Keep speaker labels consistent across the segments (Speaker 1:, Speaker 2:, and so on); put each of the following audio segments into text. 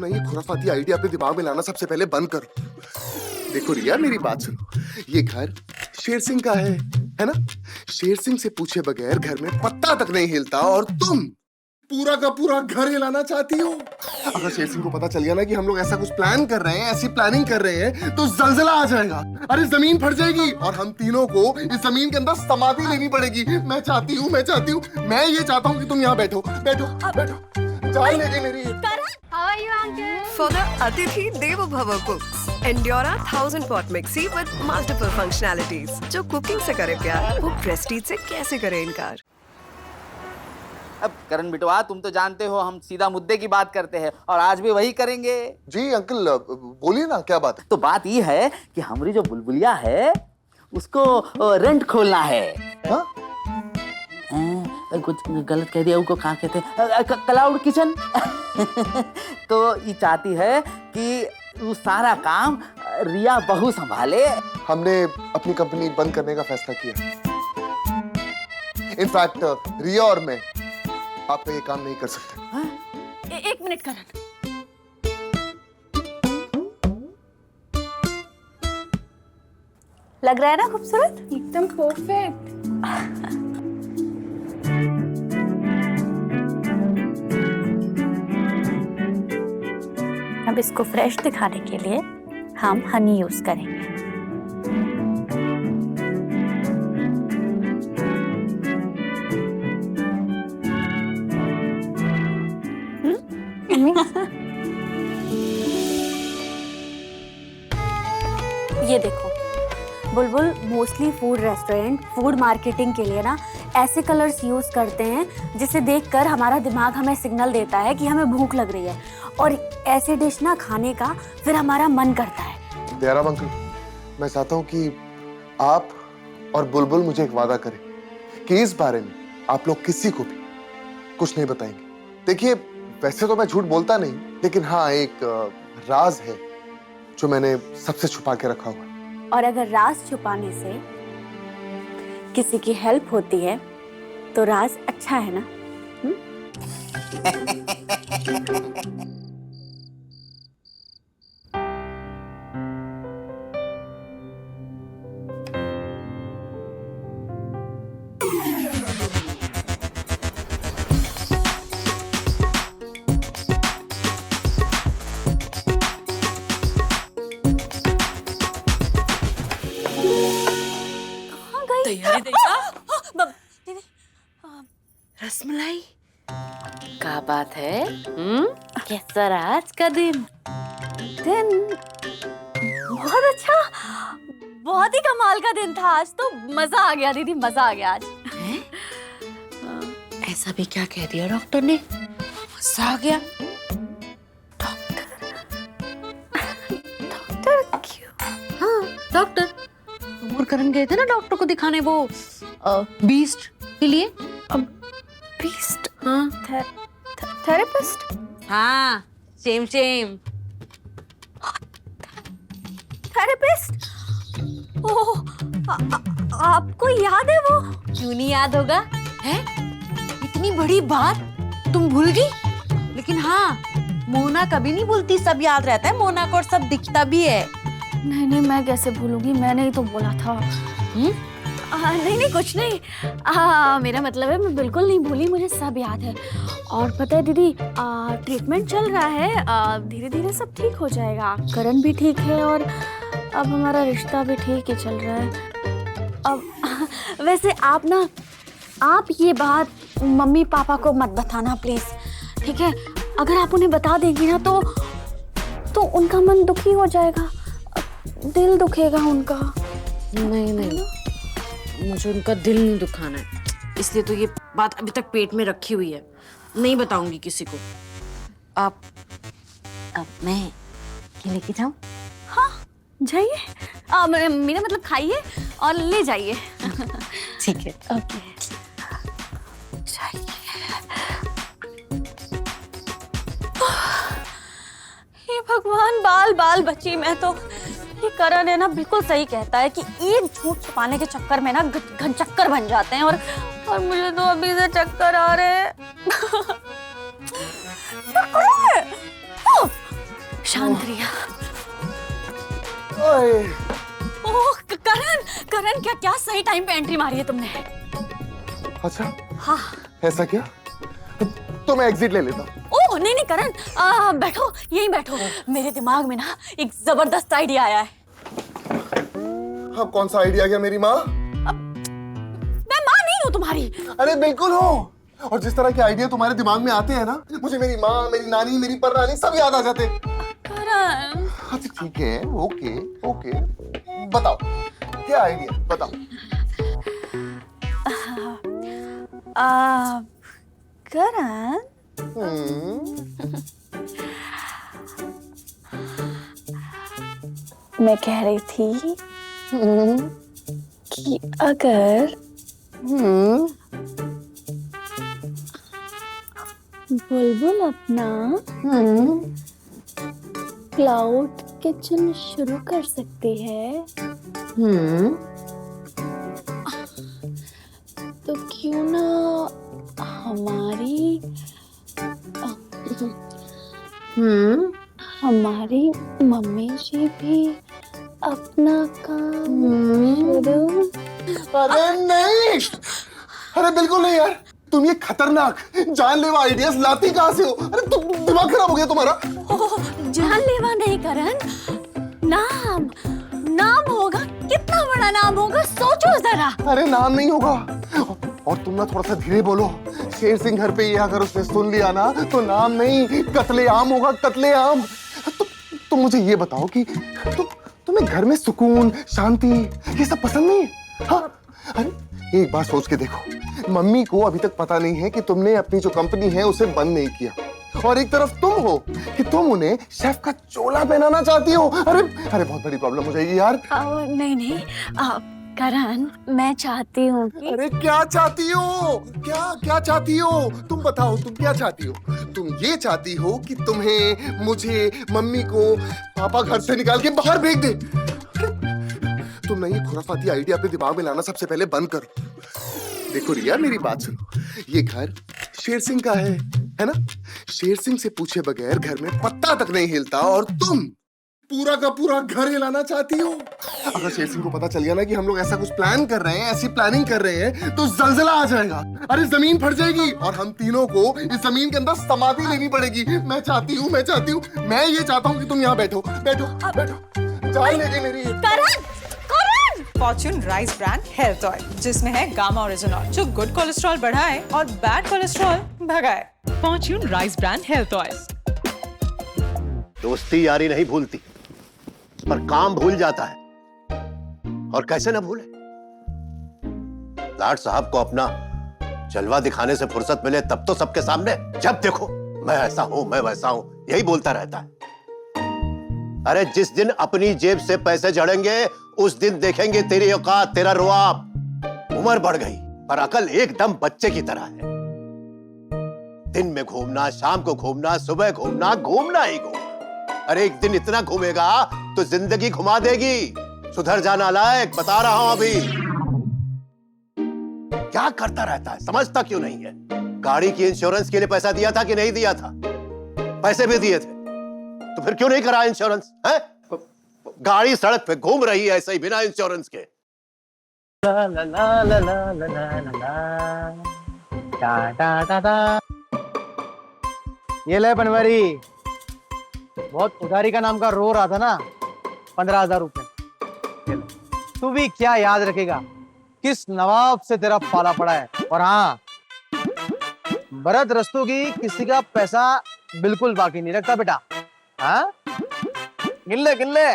Speaker 1: ना ये खुराफाती आइडिया अपने दिमाग में लाना सबसे पहले बंद करो। देखो रिया, मेरी बात सुनो, ये घर शेर सिंह का है ना? शेर सिंह से पूछे बगैर घर में पत्ता तक नहीं हिलता, और तुम पूरा का पूरा घर हिलाना चाहती हो। अगर शेर सिंह को पता चल गया ना कि हम लोग ऐसा कुछ प्लान कर रहे हैं, ऐसी प्लानिंग कर रहे हैं, तो जलजला आ जाएगा। अरे जमीन फट जाएगी और हम तीनों को इस जमीन के अंदर समाधि लेनी पड़ेगी। मैं चाहती हूँ, मैं ये चाहता हूँ कि तुम यहाँ बैठो बैठो बैठो। जान लेगी मेरी।
Speaker 2: How are you, uncle?
Speaker 3: For the Atithi Devo Bhava cooks, Endura 1000 pot mixie with multiple functionalities. जो कुकिंग से करे प्यार, वो प्रेस्टीज से कैसे करे इनकार?
Speaker 4: अब करण बिटवा, तुम तो जानते हो हम सीधा मुद्दे की बात करते हैं और आज भी वही करेंगे।
Speaker 1: जी अंकल, बोलिए ना, क्या बात है?
Speaker 4: तो बात ये है कि हमारी जो बुलबुलिया है उसको रेंट खोलना है।
Speaker 1: हाँ?
Speaker 4: कुछ गलत कह दिया, उनको कहाँ कहते हैं, क्लाउड किचन। तो ये चाहती है कि वो सारा काम रिया बहू संभाले।
Speaker 1: हमने अपनी कंपनी बंद करने का फैसला किया। इनफैक्ट रिया और मैं आपका ये काम नहीं कर सकते।
Speaker 2: एक मिनट करण, लग रहा है ना खूबसूरत? एकदम परफेक्ट। अब इसको फ्रेश दिखाने के लिए हम हनी यूज करेंगे। ये देखो, बुलबुल mostly food restaurant, food marketing के लिए ना ऐसे कलर्स यूज करते हैं जिसे देखकर हमारा दिमाग हमें सिग्नल देता है कि हमें भूख लग रही है, और ऐसे डिश ना खाने का फिर हमारा मन करता है।
Speaker 1: दयाराम अंकल, मैं चाहता हूँ कि आप और बुलबुल मुझे एक वादा करें कि इस बारे में आप लोग किसी को भी कुछ नहीं बताएंगे। देखिए, वैसे तो मैं झूठ बोलता नहीं, लेकिन हाँ, एक राज है जो मैंने सबसे छुपा के रखा हुआ है।
Speaker 2: और अगर राज छुपाने से किसी की हेल्प होती है तो राज अच्छा है ना?
Speaker 5: रसमलाई, क्या बात है? कैसा रहा आज का दिन?
Speaker 2: बहुत अच्छा, बहुत ही कमाल का दिन था आज तो। मजा आ गया दीदी, मजा आ गया आज।
Speaker 5: ऐसा भी क्या कह दिया डॉक्टर ने? मजा आ गया?
Speaker 2: डॉक्टर क्यों?
Speaker 5: हाँ, डॉक्टर। और करण गए थे ना डॉक्टर को दिखाने, वो बीस्ट के लिए।
Speaker 2: बीस्ट? हाँ, थेरेपिस्ट?
Speaker 5: हाँ, सेम।
Speaker 2: थेरेपिस्ट? ओह, आपको याद है वो?
Speaker 5: क्यों नहीं याद होगा? है? इतनी बड़ी बात तुम भूल गई? लेकिन हाँ, मोना कभी नहीं भूलती, सब याद रहता है मोना को और सब दिखता भी है।
Speaker 2: नहीं, मैं कैसे भूलूंगी, मैंने ही तो बोला था। नहीं, कुछ नहीं। मेरा मतलब है मैं बिल्कुल नहीं भूली, मुझे सब याद है। और पता है दीदी, ट्रीटमेंट चल रहा है, धीरे धीरे सब ठीक हो जाएगा। करण भी ठीक है और अब हमारा रिश्ता भी ठीक ही चल रहा है। अब वैसे आप ये बात मम्मी पापा को मत बताना प्लीज, ठीक है? अगर आप उन्हें बता देंगी ना तो उनका मन दुखी हो जाएगा, दिल दुखेगा उनका।
Speaker 5: नहीं, मुझे उनका दिल नहीं दुखाना है, इसलिए तो ये बात अभी तक पेट में रखी हुई है, नहीं बताऊंगी किसी को। अब मैं लेके जाऊं?
Speaker 2: हाँ, जाइए। मेरा मतलब खाइए और ले जाइए।
Speaker 5: ठीक है,
Speaker 2: ओके, जाइए। हे भगवान, बाल बची मैं तो। ये करण है ना, बिल्कुल सही कहता है कि एक झूठ छुपाने के चक्कर में ना घन चक्कर बन जाते हैं, और मुझे तो अभी से चक्कर आ रहे हैं। शांत रिया।
Speaker 1: ओए,
Speaker 2: ओह करण, करण क्या क्या सही टाइम पे एंट्री मारी है तुमने।
Speaker 1: अच्छा
Speaker 2: हाँ।
Speaker 1: ऐसा क्या? तो मैं एग्जिट ले लेता हूँ।
Speaker 2: ओह नहीं नहीं करण, बैठो यहीं बैठो। मेरे दिमाग में ना एक जबरदस्त आइडिया आया है।
Speaker 1: हाँ, कौन सा आइडिया गया मेरी माँ?
Speaker 2: मैं माँ नहीं हूँ तुम्हारी।
Speaker 1: अरे बिल्कुल हो। और जिस तरह के आइडिया तुम्हारे दिमाग में आते हैं ना, मुझे मेरी माँ, मेरी नानी, मेरी परनानी सब याद आ जाते हैं।
Speaker 2: करण
Speaker 1: अच्छा ठीक है, ओके ओके, बताओ क्या आइडिया, बताओ।
Speaker 2: करण मैं कह रही थी कि अगर बुलबुल अपना क्लाउड किचन शुरू कर सकती है तो क्यों ना हमारी मम्मी जी भी अपना काम शुरू।
Speaker 1: अरे नहीं, अरे बिल्कुल नहीं यार, तुम ये खतरनाक जानलेवा आइडियाज लाती कहाँ से हो? अरे तुम दिमाग खराब हो गया तुम्हारा।
Speaker 2: ओह, जानलेवा नहीं करण, नाम नाम होगा, कितना बड़ा नाम होगा सोचो जरा।
Speaker 1: अरे नाम नहीं होगा, और तुम ना थोड़ा सा धीरे बोलो। शेर सिंह घर पे ये अगर उसने सुन लिया ना तो नाम नहीं कत्लेआम होगा, कत्लेआम। तुम मुझे ये बताओ कि तुम्हें घर में सुकून शांति ये सब पसंद नहीं है? हाँ? अरे एक बार सोच के देखो, मम्मी को अभी तक पता नहीं है कि तुमने अपनी जो कंपनी है उसे बंद नहीं किया, और एक तरफ तुम हो कि तुम उन्हें शेफ का चोला पहनाना चाहती हो। अरे अरे बहुत बड़ी प्रॉब्लम हो जाएगी यार।
Speaker 2: नहीं नहीं करण, मैं चाहती हूँ कि
Speaker 1: अरे क्या चाहती हो? क्या चाहती हो? तुम बताओ, तुम क्या चाहती हो? तुम ये चाहती हो कि तुम्हें, मुझे, मम्मी को पापा घर से निकाल के बाहर भेज दे। तुम ना ये खुराफाती आइडिया अपने दिमाग में लाना सबसे पहले बंद करो। देखो रिया, मेरी बात सुनो, ये घर शेर सिंह का है ना? शेर सिंह से पूछे बगैर घर में पत्ता तक नहीं हिलता, और तुम पूरा का पूरा घर हिलाना चाहती हो। अगर शेर सिंह को पता चल गया ना कि हम लोग ऐसा कुछ प्लान कर रहे हैं, ऐसी प्लानिंग कर रहे हैं, तो जलजला आ जाएगा। अरे जमीन फट जाएगी और हम तीनों को इस जमीन के अंदर समाधि लेनी पड़ेगी। मैं चाहती हूँ, मैं ये चाहता हूँ कि तुम यहाँ बैठो बैठो बैठो। जान लेगी मेरी।
Speaker 2: Karan, Karan
Speaker 6: Fortune rice bran health oil, जिसमें है गामा ओरिजिनल, जो गुड कोलेस्ट्रॉल बढ़ाए और बैड कोलेस्ट्रॉल भगाए। Fortune rice bran health oil.
Speaker 7: दोस्ती यारी नहीं भूलती, पर काम भूल जाता है। और कैसे ना भूले? लाट साहब को अपना जलवा दिखाने से फुर्सत मिले तब तो सबके सामने जब देखो मैं ऐसा हूं, मैं वैसा हूं, यही बोलता रहता है। अरे जिस दिन अपनी जेब से पैसे जड़ेंगे उस दिन देखेंगे तेरी औकात, तेरा रुआब। उम्र बढ़ गई पर अकल एकदम बच्चे की तरह है। दिन में घूमना, शाम को घूमना, सुबह घूमना, घूमना ही घूमना। अरे एक दिन इतना घूमेगा तो जिंदगी घुमा देगी। सुधर जाना लायक, बता रहा हूं अभी। क्या करता रहता है, समझता क्यों नहीं है? गाड़ी की इंश्योरेंस के लिए पैसा दिया था कि नहीं दिया था? पैसे भी दिए थे, तो फिर क्यों नहीं करा इंश्योरेंस? है गाड़ी सड़क पे घूम रही है ऐसे ही बिना इंश्योरेंस के।
Speaker 4: ला ला ला ला ला ला ला ला टा टा टा टा। ये ले बनवारी, बहुत उधारी का नाम का रो रहा था ना, 15,000 रुपए। तू भी क्या याद रखेगा किस नवाब से तेरा पाला पड़ा है। और हाँ, भरत रस्तोगी किसी का पैसा बिल्कुल बाकी नहीं रखता बेटा। हाँ, गिन ले।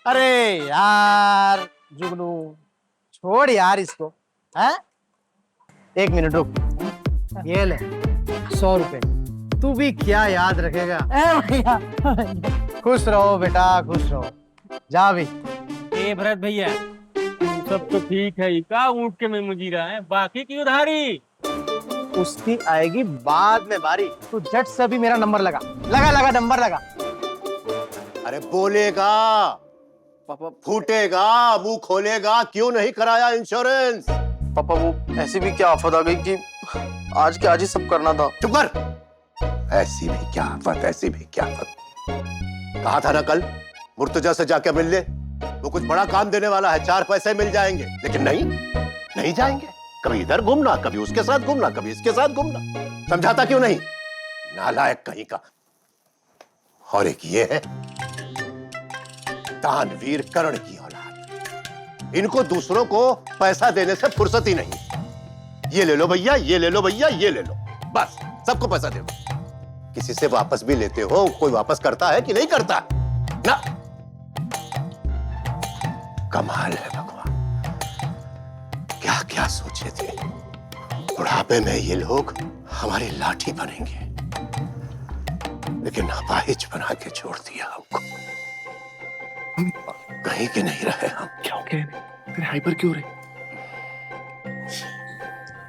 Speaker 4: अरे यार जुगनू, छोड़ यार इसको। हैं? 1 मिनट रुक, ये ले 100 रुपए। तू भी क्या याद रखेगा। भैया खुश रहो बेटा, खुश रहो। जा भी।
Speaker 8: ए भरत भैया, सब तो ठीक है, का ऊँट के में मुझी रहा है, बाकी की उधारी
Speaker 4: उसकी आएगी बाद में बारी। तू झट से भी मेरा नंबर लगा नंबर लगा।
Speaker 7: अरे बोलेगा, फूटेगा, मुंह खोलेगा, क्यों नहीं कराया इंश्योरेंस?
Speaker 9: पापा वो ऐसी भी क्या आफत आ गई कि आज के आज ही सब करना था।
Speaker 7: चुप कर। ऐसी भी क्या आफत, ऐसी भी क्या आफत। कहा था ना कल मुर्तजा से जाके मिल ले, वो कुछ बड़ा काम देने वाला है, 4 पैसे मिल जाएंगे। लेकिन नहीं जाएंगे। कभी इधर घूमना, कभी उसके साथ घूमना, कभी इसके साथ घूमना। समझाता क्यों नहीं? नालायक कहीं का। और एक ये है दानवीर कर्ण की औलाद। इनको दूसरों को पैसा देने से फुर्सत ही नहीं। ये ले लो भैया, ये ले लो भैया, ये ले लो, बस सबको पैसा दे दो। किसी से वापस भी लेते हो, कोई वापस करता है कि नहीं करता ना? कमाल है भगवान, क्या क्या सोचे थे। बुढ़ापे में ये लोग हमारी लाठी बनेंगे, लेकिन अपाहिज बना के छोड़ दिया हमको। कहीं के नहीं रहे हम।
Speaker 1: क्या हो गया? फिर हाइपर क्यों रहे?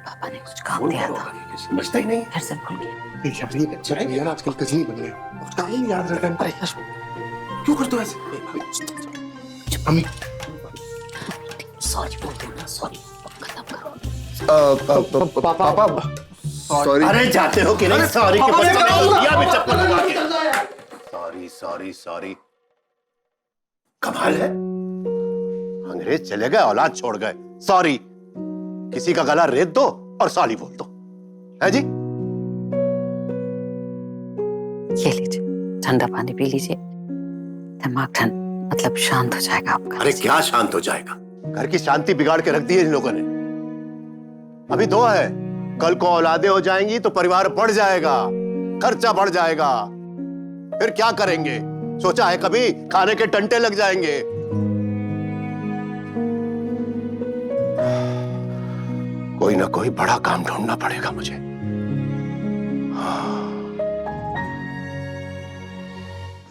Speaker 5: पापा ने कुछ काम दिया था,
Speaker 1: समझता ही नहीं।
Speaker 5: फिर से भूल गया।
Speaker 1: अच्छा है यार, आजकल कजनी बन गए, काम नहीं याद रहता है। क्यों करते हो ऐसे? अम्मी
Speaker 5: सॉरी बोल दो ना, सॉरी खत्म करो।
Speaker 1: पापा सॉरी।
Speaker 7: अरे जाते हो कि नहीं? सॉरी के बच्चे भी चप्पल उड़ा के। Sorry sorry sorry. कमाल है, अंग्रेज चले गए, औलाद छोड़ गए। सॉरी, किसी का गला रेत दो और सॉरी बोल दो, है जी?
Speaker 5: ये लीजिए, ठंडा पानी पी लीजिए, दिमाग ठंड मतलब शांत हो जाएगा आपका।
Speaker 7: अरे क्या शांत हो जाएगा? घर की शांति बिगाड़ के रख दी है इन लोगों ने। अभी 2 है, कल को औलादे हो जाएंगी तो परिवार बढ़ जाएगा, खर्चा बढ़ जाएगा। फिर क्या करेंगे? सोचा है कभी? खाने के टंटे लग जाएंगे। कोई ना कोई बड़ा काम ढूंढना पड़ेगा मुझे।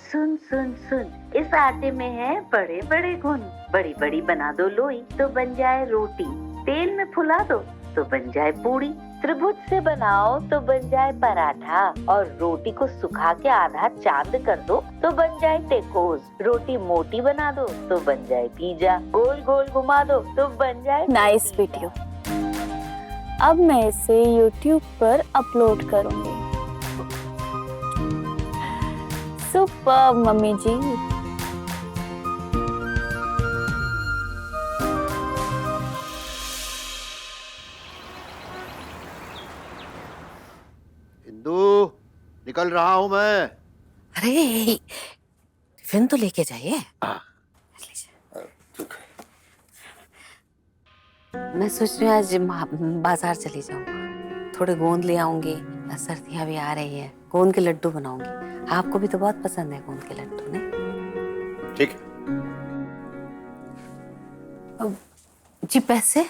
Speaker 9: सुन सुन सुन, इस आटे में है बड़े बड़े गुण। बड़ी बड़ी बना दो लोई तो बन जाए रोटी, तेल में फुला दो तो बन जाए पूड़ी, त्रिभुज से बनाओ तो बन जाए पराठा, और रोटी को सुखा के आधा चांद कर दो तो बन जाए टेकोस। रोटी मोटी बना दो तो बन जाए पिज्जा, गोल गोल घुमा दो तो बन जाए।
Speaker 2: नाइस वीडियो, अब मैं इसे YouTube पर अपलोड करूंगी। सुपर मम्मी जी।
Speaker 7: हिंदू, निकल रहा हूं मैं।
Speaker 5: अरे टिफिन तो लेके जाइए। मैं सोच रही हूँ आज बाजार चली जाऊँ, थोड़े गोंद ले आऊंगी, सर्दियाँ भी आ रही है, गोंद के लड्डू बनाऊंगी। आपको भी तो बहुत पसंद है गोंद के लड्डू, नहीं?
Speaker 7: ठीक है।
Speaker 5: जी पैसे?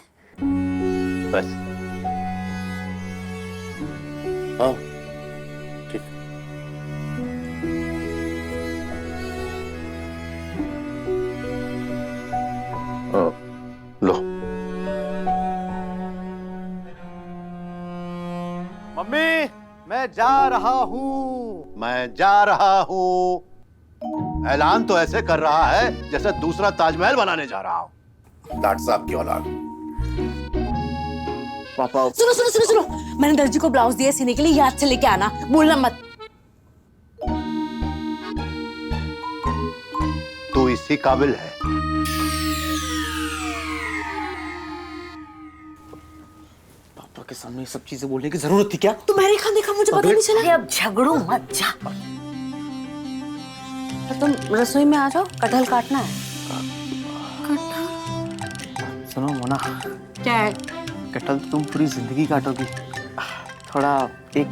Speaker 7: बस हाँ ठीक। हाँ लो।
Speaker 4: मम्मी मैं जा रहा हूँ।
Speaker 7: मैं जा रहा हूँ। ऐलान तो ऐसे कर रहा है जैसे दूसरा ताजमहल बनाने जा रहा हूँ। लाट साहब की औलाद।
Speaker 4: पापा
Speaker 5: सुनो सुनो सुनो सुनो, मैंने दर्जी को ब्लाउज दिया सीने के लिए, याद से लेके आना, बोलना मत।
Speaker 7: तू इसी काबिल है।
Speaker 4: पापा के सामने ये सब चीजें बोलने की जरूरत थी क्या?
Speaker 5: तुम्हारे खाने का मुझे पता नहीं चला। अब झगड़ो मत, जा। तो तुम रसोई में आ जाओ, कटहल काटना है।
Speaker 4: सुनो मोना,
Speaker 5: क्या है?
Speaker 4: कटहल तो तुम पूरी जिंदगी काटोगी, थोड़ा एक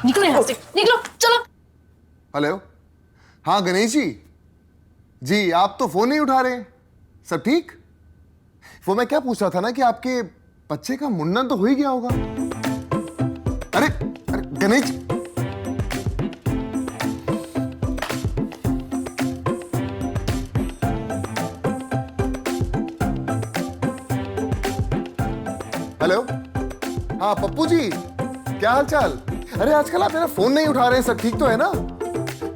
Speaker 5: निकलो यहाँ से, निकलो, चलो।
Speaker 1: हेलो, हाँ गणेश जी। जी आप तो फोन नहीं उठा रहे। सब ठीक? वो मैं क्या पूछ रहा था ना कि आपके बच्चे का मुंडन तो हो ही गया होगा। अरे अरे गणेश जी, हेलो, हाँ पप्पू जी, क्या हाल चाल? अरे आजकल आप मेरा फोन नहीं उठा रहे हैं, सब ठीक तो है ना?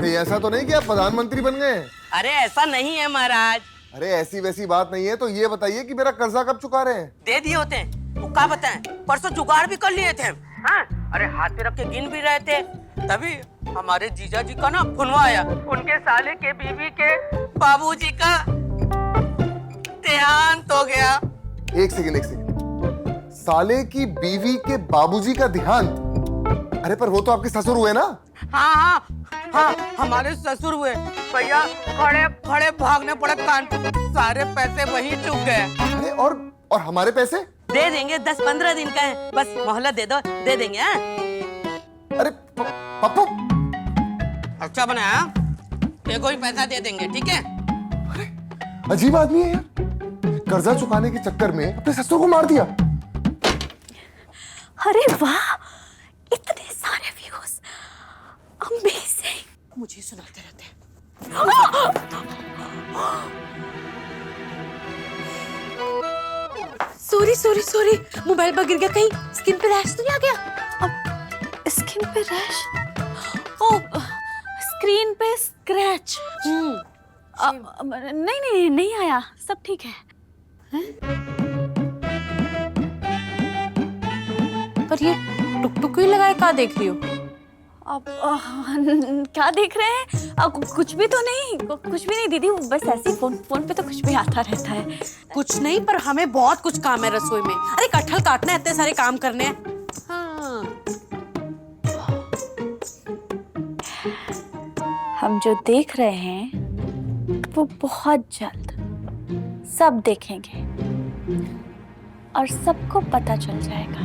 Speaker 1: नहीं ऐसा तो नहीं कि आप प्रधानमंत्री बन गए?
Speaker 10: अरे ऐसा नहीं है महाराज।
Speaker 1: अरे ऐसी वैसी बात नहीं है, तो ये बताइए कि मेरा कर्जा कब चुका रहे हैं?
Speaker 10: दे दिए होते हैं, वो क्या बताएं, परसों जुगाड़ भी कर लिए थे। हाँ, अरे हाथ पे रख के गिन भी रहे थे, तभी हमारे जीजा जी का ना फोनवा आया। उनके साले के बीवी के बाबूजी का देहांत हो गया।
Speaker 1: एक सेकंड। साले की बीवी के बाबूजी का देहांत? अरे पर वो तो आपके ससुर हुए ना?
Speaker 10: हाँ, हमारे ससुर हुए भैया। खड़े खड़े भागने पड़े कान, सारे पैसे वही चुक गए।
Speaker 1: अरे और हमारे पैसे?
Speaker 10: दे देंगे, 10-15 दिन का है, बस मोहलत दे दो, दे देंगे। हाँ?
Speaker 1: अरे पप्पू,
Speaker 10: अच्छा बनाया, देखो ही पैसा दे देंगे, ठीक है?
Speaker 1: अरे अजीब आदमी है यार, कर्जा चुकाने के चक्कर में अपने ससुर को मार दिया।
Speaker 2: अरे वाह, इतने सारे व्यूज, अमेजिंग।
Speaker 5: मुझे सुनाते रहते हैं। सॉरी, मोबाइल पर गिर गया, कहीं स्किन पे रैश तो नहीं आ गया?
Speaker 2: स्किन पे रैश? ओ, स्क्रीन पे स्क्रैच? नहीं आया, सब ठीक है।
Speaker 5: पर ये टुक ही लगाए, क्या देख रही हो?
Speaker 2: अब क्या देख रहे हैं? कुछ भी तो नहीं, कुछ भी नहीं दीदी, बस ऐसे ही फोन पे तो कुछ भी आता रहता है।
Speaker 5: कुछ नहीं, पर हमें बहुत कुछ काम है रसोई में। अरे कटहल काटना है, इतने सारे काम करने हैं। हाँ।
Speaker 2: हम जो देख रहे हैं वो बहुत जल्द सब देखेंगे और सबको पता चल जाएगा।